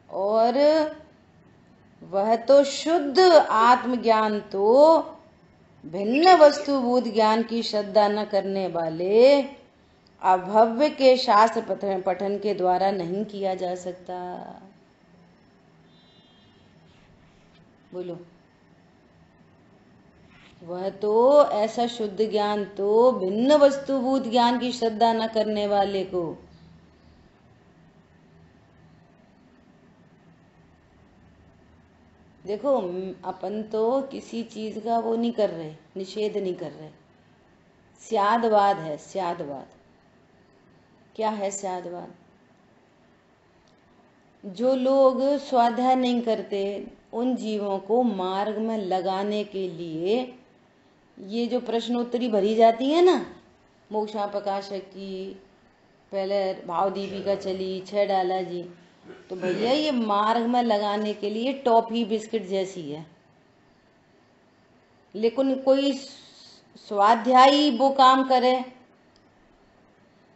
और वह तो शुद्ध आत्मज्ञान तो भिन्न वस्तुभूत ज्ञान की श्रद्धा न करने वाले अभव्य के शास्त्र पठन के द्वारा नहीं किया जा सकता। बोलो। वह तो ऐसा शुद्ध ज्ञान तो भिन्न वस्तुभूत ज्ञान की श्रद्धा न करने वाले को, देखो अपन तो किसी चीज का वो नहीं कर रहे, निषेध नहीं कर रहे। स्यादवाद है, स्यादवाद। क्या है स्यादवाद? जो लोग स्वाध्याय नहीं करते उन जीवों को मार्ग में लगाने के लिए ये जो प्रश्नोत्तरी भरी जाती है ना, मोक्षा प्रकाशक की, पहले भाव दीपिका चली, 6 डाला जी, तो भैया ये मार्ग में लगाने के लिए टॉफी बिस्किट जैसी है। लेकिन कोई स्वाध्यायी वो काम करे,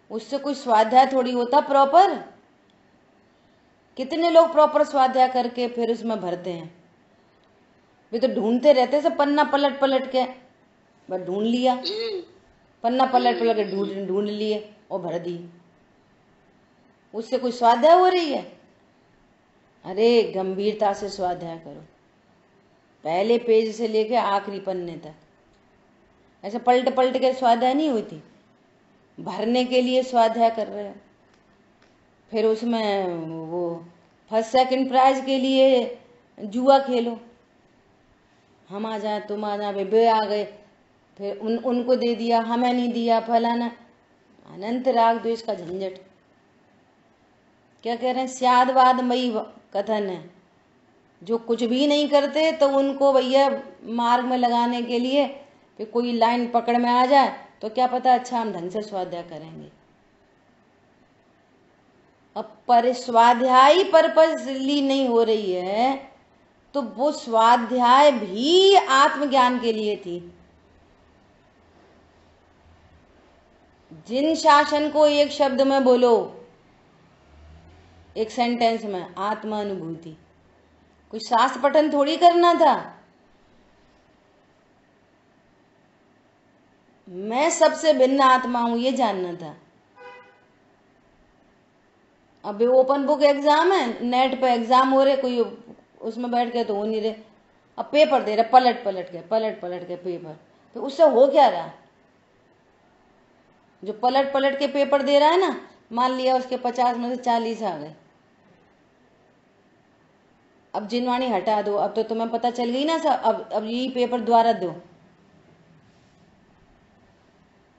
उससे कोई स्वाध्याय थोड़ी होता प्रॉपर। कितने लोग प्रॉपर स्वाध्याय करके फिर उसमें भरते हैं? वे तो ढूंढते रहते सब, पन्ना पलट पलट के, बस ढूंढ लिया, पन्ना पलट पलट के ढूंढ लिए और भर दी। उससे कोई स्वाध्याय हो रही है? अरे गंभीरता से स्वाध्याय करो, पहले पेज से लेके आखिरी पन्ने तक। ऐसे पलट पलट के स्वाध्याय नहीं होती, भरने के लिए स्वाध्याय कर रहे हो। फिर उसमें वो फर्स्ट सेकंड प्राइज के लिए जुआ खेलो, हम आ जाए तुम आ जाए, वे आ गए, फिर उनको दे दिया, हमें नहीं दिया, फलाना, अनंत राग द्वेष का झंझट। क्या कह रहे हैं? स्यादवादमयी कथन है, जो कुछ भी नहीं करते तो उनको भैया मार्ग में लगाने के लिए फिर कोई लाइन पकड़ में आ जाए तो क्या पता अच्छा हम ढंग से स्वाध्याय करेंगे। अब पर स्वाध्याय पर्पसली नहीं हो रही है तो वो स्वाध्याय भी आत्मज्ञान के लिए थी। जिन शासन को एक शब्द में बोलो, एक सेंटेंस में, आत्मानुभूति, कोई शास्त्र पठन थोड़ी करना था। मैं सबसे भिन्न आत्मा हूं ये जानना था। अब ओपन बुक एग्जाम है, नेट पे एग्जाम हो रहे, कोई उसमें बैठ के तो हो नहीं रहे। अब पेपर दे रहे पलट पलट के पेपर, तो उससे हो क्या रहा? जो पलट पलट के पेपर दे रहा है ना, मान लिया उसके 50 में से 40 आ गए, अब जिनवाणी हटा दो, अब तो तुम्हें पता चल गई ना सब, अब यही पेपर दोबारा दो।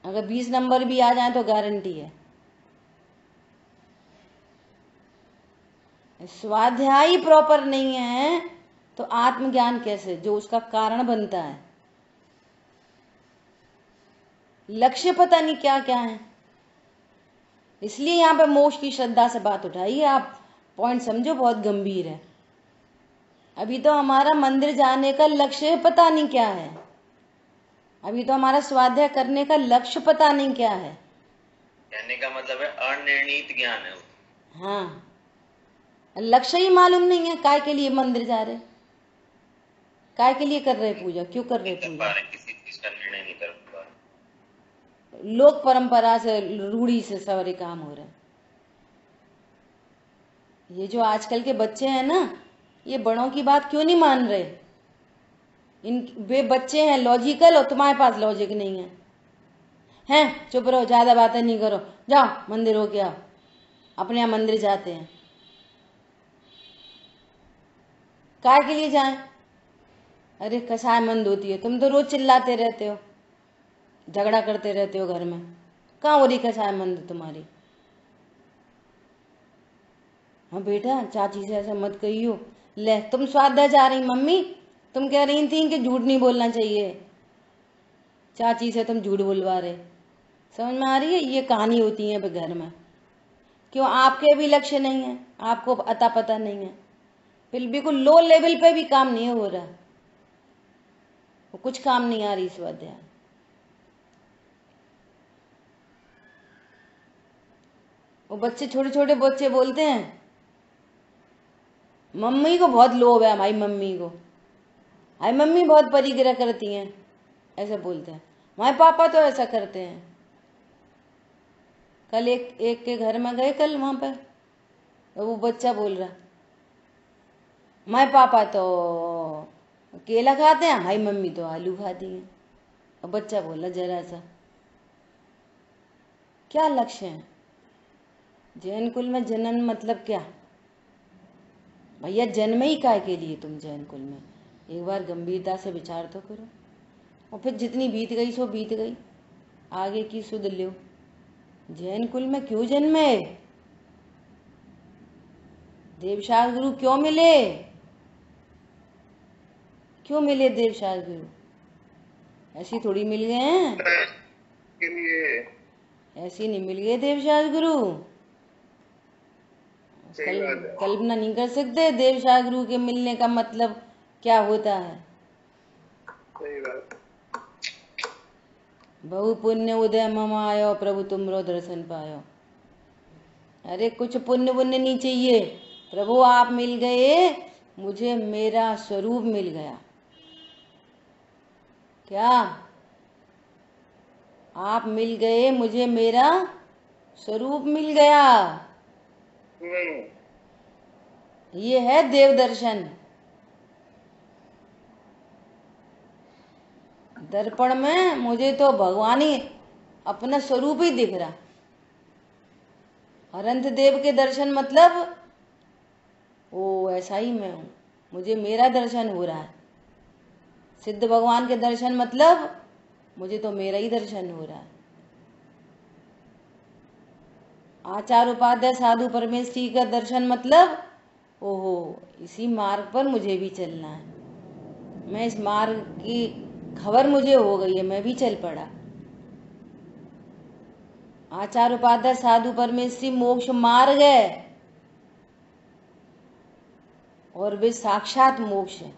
अगर 20 नंबर भी आ जाए तो गारंटी है। स्वाध्याय प्रॉपर नहीं है तो आत्मज्ञान कैसे, जो उसका कारण बनता है। लक्ष्य पता नहीं क्या क्या है। इसलिए यहाँ पे मोक्ष की श्रद्धा से बात उठाई है। आप पॉइंट समझो, बहुत गंभीर है। अभी तो हमारा मंदिर जाने का लक्ष्य पता नहीं क्या है, अभी तो हमारा स्वाध्याय करने का लक्ष्य पता नहीं क्या है। कहने का मतलब है अनिर्णीत ज्ञान है। हाँ, लक्ष्य ही मालूम नहीं है, काय के लिए मंदिर जा रहे, काय के लिए कर रहे पूजा, क्यों कर रहे पूजा, किसी चीज का निर्णय नहीं कर पा रहे। लोक परंपरा से, रूढ़ी से सारे काम हो रहे हैं। ये जो आजकल के बच्चे हैं ना, ये बड़ों की बात क्यों नहीं मान रहे? वे बच्चे हैं लॉजिकल और तुम्हारे पास लॉजिक नहीं है। हैं चुप रहो, ज्यादा बातें नहीं करो, जाओ मंदिर हो के आओ। अपने यहाँ मंदिर जाते हैं, काय के लिए जाएं? अरे कसाय मंद होती है, तुम तो रोज चिल्लाते रहते हो, झगड़ा करते रहते हो घर में, कहाँ हो रही कसाय मंद तुम्हारी? हाँ बेटा, चाची से ऐसा मत कहियो। ले तुम स्वाध्याय जा रही, मम्मी तुम कह रही थी कि झूठ नहीं बोलना चाहिए, चाची से तुम झूठ बुलवा रहे। समझ में आ रही है? ये कहानी होती है घर में। क्यों? आपके भी लक्ष्य नहीं है, आपको अता पता नहीं है, फिर बिल्कुल लो लेवल पे भी काम नहीं हो रहा, वो कुछ काम नहीं आ रही स्वाध्याय। वो बच्चे, छोटे छोटे बच्चे बोलते हैं मम्मी को बहुत लोभ है, हमारी मम्मी को, हमारी मम्मी बहुत परिग्रह करती हैं, ऐसा बोलते हैं। हमारे पापा तो ऐसा करते हैं। कल एक के घर में गए, कल वहां पर वो बच्चा बोल रहा, हमारे पापा तो केला खाते हैं, हमारी मम्मी तो आलू खाती है। और बच्चा बोला जरा सा, क्या लक्ष्य है? जैन कुल में जन्म मतलब क्या भैया? जन्म ही काय के लिए तुम जैन कुल में? एक बार गंभीरता से विचार तो करो। और फिर जितनी बीत गई सो बीत गई, आगे की सुध लो। जैन कुल में क्यों जन्मे? देवशास्त्र गुरु क्यों मिले? क्यों मिले देवशास्त्र गुरु? ऐसी थोड़ी मिल गए हैं, ऐसी नहीं मिल गए देवशास्त्र गुरु। कल्पना नहीं कर सकते देवशास्त्र गुरु के मिलने का मतलब क्या होता है। बहु पुण्य उदय मम आयो, प्रभु तुमरो दर्शन पायो। अरे कुछ पुण्य पुण्य नहीं चाहिए, प्रभु आप मिल गए, मुझे मेरा स्वरूप मिल गया। क्या आप मिल गए, मुझे मेरा स्वरूप मिल गया। ये है देव दर्शन। दर्पण में मुझे तो भगवान ही अपना स्वरूप ही दिख रहा। अनंत देव के दर्शन मतलब ओ ऐसा ही मैं हूं, मुझे मेरा दर्शन हो रहा है। सिद्ध भगवान के दर्शन मतलब मुझे तो मेरा ही दर्शन हो रहा है। आचार्य उपाध्याय साधु परमेश्वरी का दर्शन मतलब ओहो इसी मार्ग पर मुझे भी चलना है, मैं इस मार्ग की खबर मुझे हो गई है, मैं भी चल पड़ा। आचार्य उपाध्याय साधु परमेश्वरी मोक्ष मार्ग है और वे साक्षात मोक्ष है,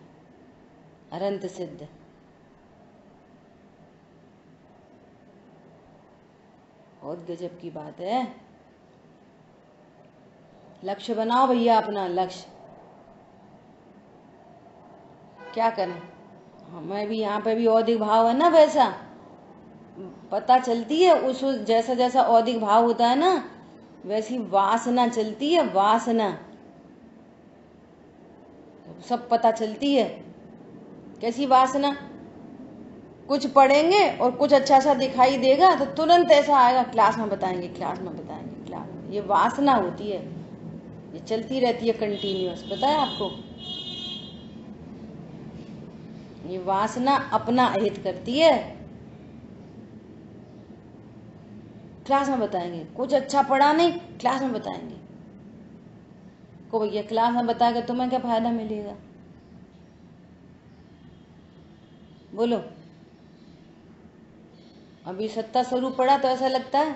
अनंत सिद्ध। बहुत गजब की बात है। लक्ष्य बनाओ भैया अपना लक्ष्य। क्या करें, मैं भी यहाँ पे भी औदिक भाव है ना, वैसा पता चलती है उस जैसा जैसा औदिक भाव होता है ना वैसी वासना चलती है। वासना सब पता चलती है। कैसी वासना, कुछ पढ़ेंगे और कुछ अच्छा सा दिखाई देगा तो तुरंत ऐसा आएगा क्लास में बताएंगे, क्लास में बताएंगे, क्लास में। ये वासना होती है, ये चलती रहती है कंटिन्यूअस। पता है आपको, ये वासना अपना अहित करती है। क्लास में बताएंगे, कुछ अच्छा पढ़ा नहीं क्लास में बताएंगे। को भैया क्लास में बताएगा तुम्हें क्या फायदा मिलेगा, बोलो। अभी सत्ता स्वरूप पढ़ा तो ऐसा लगता है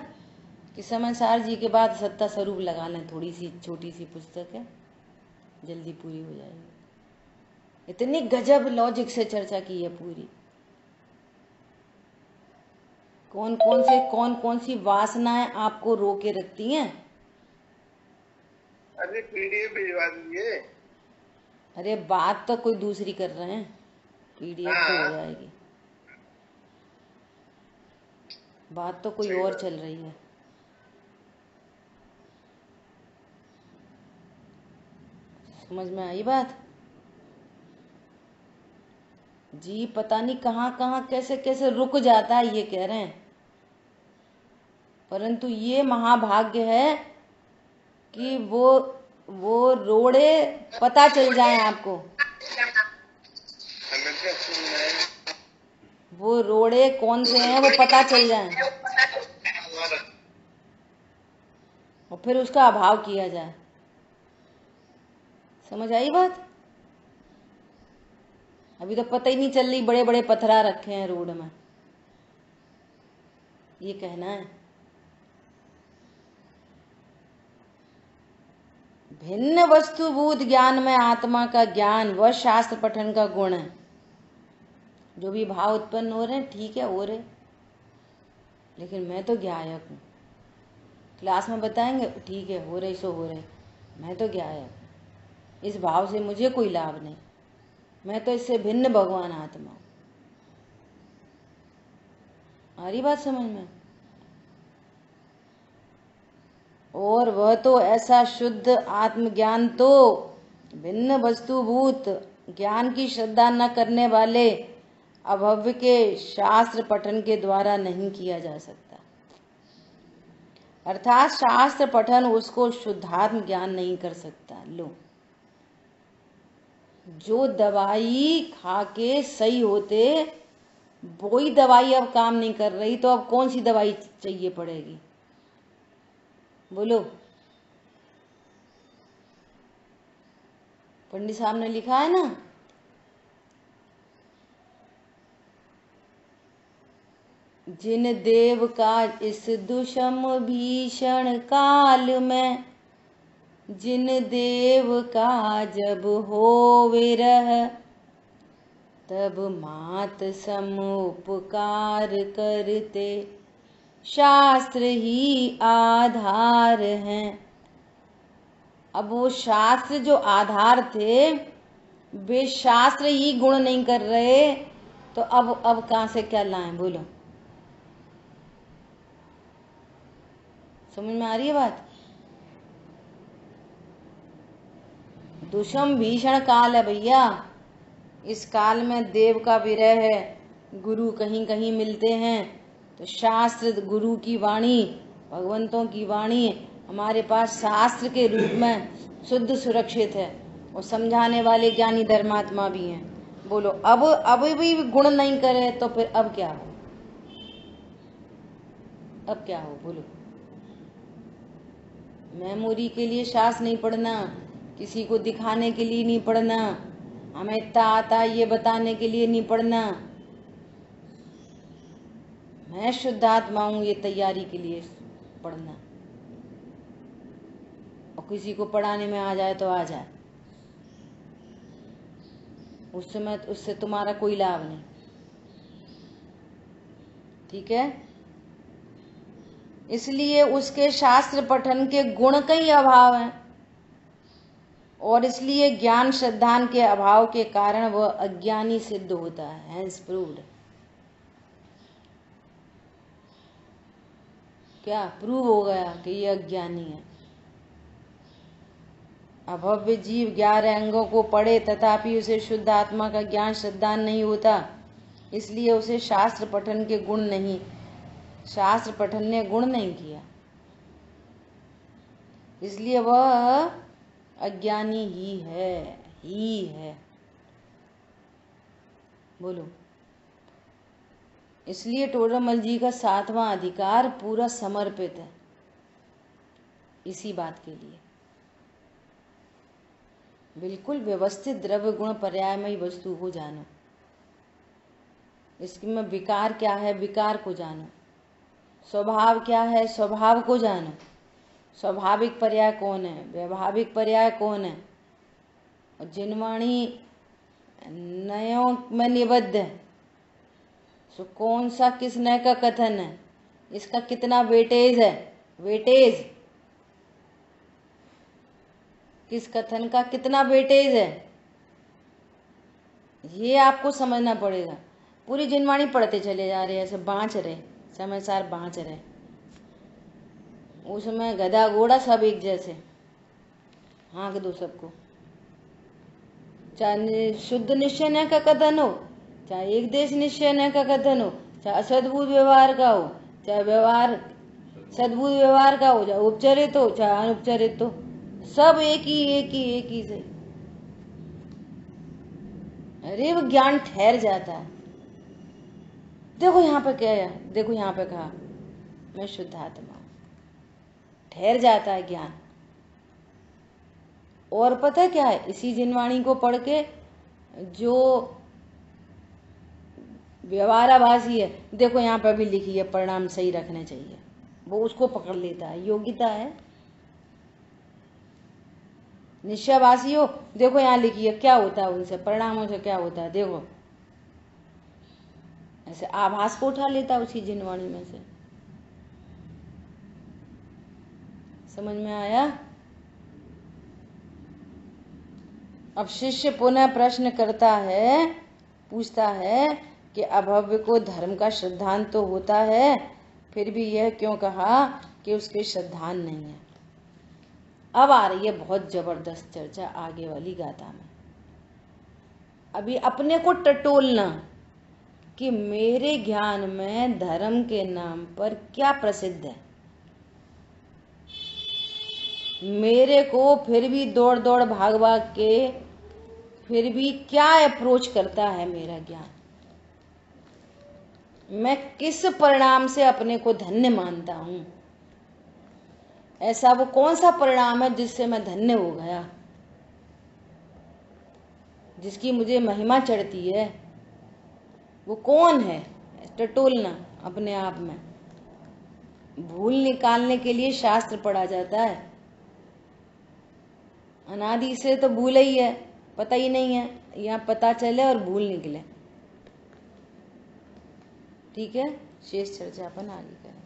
कि समय सार जी के बाद सत्ता स्वरूप लगा लें, थोड़ी सी छोटी सी पुस्तक है, जल्दी पूरी हो जाएगी। इतनी गजब लॉजिक से चर्चा की है पूरी। कौन कौन सी वासनाएं आपको रोके रखती हैं। अरे पीडीएफ भिजवा दीजिए। अरे बात तो कोई दूसरी कर रहे हैं, पीडीएफ तो हो जाएगी, बात तो कोई और चल रही है। समझ में आई बात जी। पता नहीं कहाँ कहाँ कैसे कैसे रुक जाता है, ये कह रहे हैं। परंतु ये महाभाग्य है कि वो रोड़े पता चल जाए आपको, वो रोड़े कौन से हैं वो पता चल जाए और फिर उसका अभाव किया जाए। समझ आई बात। अभी तो पता ही नहीं चल रही, बड़े बड़े पत्थरा रखे हैं रोड में, ये कहना है। भिन्न वस्तुभूत ज्ञान में आत्मा का ज्ञान व शास्त्र पठन का गुण है। जो भी भाव उत्पन्न हो रहे हैं ठीक है, हो रहे, लेकिन मैं तो ज्ञायक हूँ। क्लास में बताएंगे ठीक है, हो रहे सो हो रहे, मैं तो ज्ञायक। इस भाव से मुझे कोई लाभ नहीं, मैं तो इससे भिन्न भगवान आत्मा हूँ। आ रही बात समझ में। और वह तो ऐसा शुद्ध आत्मज्ञान तो भिन्न वस्तुभूत ज्ञान की श्रद्धा न करने वाले अभव्य के शास्त्र पठन के द्वारा नहीं किया जा सकता। अर्थात शास्त्र पठन उसको शुद्धात्म ज्ञान नहीं कर सकता। लो, जो दवाई खा के सही होते वही दवाई अब काम नहीं कर रही, तो अब कौन सी दवाई चाहिए पड़ेगी, बोलो। पंडित साहब ने लिखा है ना, जिन देव का इस दुषम भीषण काल में, जिन देव का जब हो विरह, तब मात सम उपकार करते, शास्त्र ही आधार हैं। अब वो शास्त्र जो आधार थे, वे शास्त्र ही गुण नहीं कर रहे, तो अब कहां से क्या लाएं? बोलो, समझ में आ रही है बात? दुष्म भीषण काल है भैया। इस काल में देव का विरह है, गुरु कहीं कहीं मिलते हैं, तो शास्त्र गुरु की वाणी, भगवंतों की वाणी हमारे पास शास्त्र के रूप में शुद्ध सुरक्षित है, और समझाने वाले ज्ञानी धर्मात्मा भी हैं। बोलो, अब भी गुण नहीं करे तो फिर अब क्या हो? अब क्या हो? बोलो, मेमोरी के लिए शास्त्र नहीं पढ़ना, किसी को दिखाने के लिए नहीं पढ़ना, हमें इतना आता है ये बताने के लिए नहीं पढ़ना, मैं शुद्धात्मा हूं ये तैयारी के लिए पढ़ना। और किसी को पढ़ाने में आ जाए तो आ जाए, उससे तुम्हारा कोई लाभ नहीं। ठीक है? इसलिए उसके शास्त्र पठन के गुण का ही अभाव है, और इसलिए ज्ञान श्रद्धान के अभाव के कारण वह अज्ञानी सिद्ध होता है। Hence proved. क्या प्रूव हो गया कि ये अज्ञानी है? अभव्य जीव 11 अंगों को पढ़े तथापि उसे शुद्ध आत्मा का ज्ञान श्रद्धान नहीं होता, इसलिए उसे शास्त्र पठन के गुण नहीं, शास्त्र पठन ने गुण नहीं किया, इसलिए वह अज्ञानी ही है। बोलो, इसलिए टोडरमल जी का 7वां अधिकार पूरा समर्पित है इसी बात के लिए। बिल्कुल व्यवस्थित द्रव्य गुण पर्यायमयी वस्तु हो जानो, इसमें विकार क्या है विकार को जानो, स्वभाव क्या है स्वभाव को जानो, स्वाभाविक पर्याय कौन है, व्यावहारिक पर्याय कौन है, और जिनवाणी नयों में निबद्ध है, सो कौन सा किस नय का कथन है, इसका कितना वेटेज है, वेटेज किस कथन का कितना वेटेज है, ये आपको समझना पड़ेगा। पूरी जिनवाणी पढ़ते चले जा रहे, ऐसे बाँच रहे, समय सार बाँच रहे, उसमें गधा घोड़ा सब एक जैसे, हाँक दो सबको, चाहे शुद्ध निश्चय न का कथन हो, चाहे एक देश निश्चय न का कथन हो, चाहे असद्भुत व्यवहार का हो, चाहे व्यवहार सद्भुत व्यवहार का हो, चाहे उपचरित हो चाहे अनुपचरित हो, सब एक ही से। अरे वो ज्ञान ठहर जाता है। देखो यहाँ पे क्या है, देखो यहाँ पे कहा मैं शुद्ध आत्मा हूं, ठहर जाता है ज्ञान। और पता है क्या है, इसी जिनवाणी को पढ़ के जो व्यवहाराभासी है, देखो यहाँ पे भी लिखी है परिणाम सही रखने चाहिए, वो उसको पकड़ लेता है, योग्यता है। निश्चयवासी हो, देखो यहाँ लिखी है क्या होता है उनसे, परिणामों से क्या होता है, देखो ऐसे आभास को उठा लेता है उसी जिनवाणी में से। समझ में आया? अब शिष्य पुनः प्रश्न करता है, पूछता है कि अभव्य को धर्म का श्रद्धान तो होता है, फिर भी यह क्यों कहा कि उसके श्रद्धान नहीं है। अब आ रही है बहुत जबरदस्त चर्चा आगे वाली गाथा में। अभी अपने को टटोलना कि मेरे ज्ञान में धर्म के नाम पर क्या प्रसिद्ध है, मेरे को फिर भी दौड़ दौड़ भाग भाग के फिर भी क्या अप्रोच करता है मेरा ज्ञान, मैं किस परिणाम से अपने को धन्य मानता हूं, ऐसा वो कौन सा परिणाम है जिससे मैं धन्य हो गया, जिसकी मुझे महिमा चढ़ती है, वो कौन है। टटोलना अपने आप में। भूल निकालने के लिए शास्त्र पढ़ा जाता है, अनादि से तो भूल ही है, पता ही नहीं है, यहाँ पता चले और भूल निकले। ठीक है, शेष चर्चा अपन आगे करें।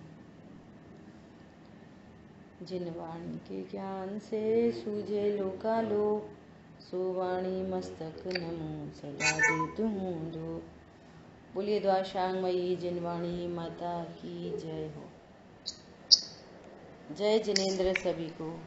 जिन वाणी के ज्ञान से सूझे लोकालोक, सो वाणी मस्तक नमो सदा देत हूँ दो। बोलिए द्वाशांगमयी जिनवाणी माता की जय हो। जय जिनेन्द्र सभी को।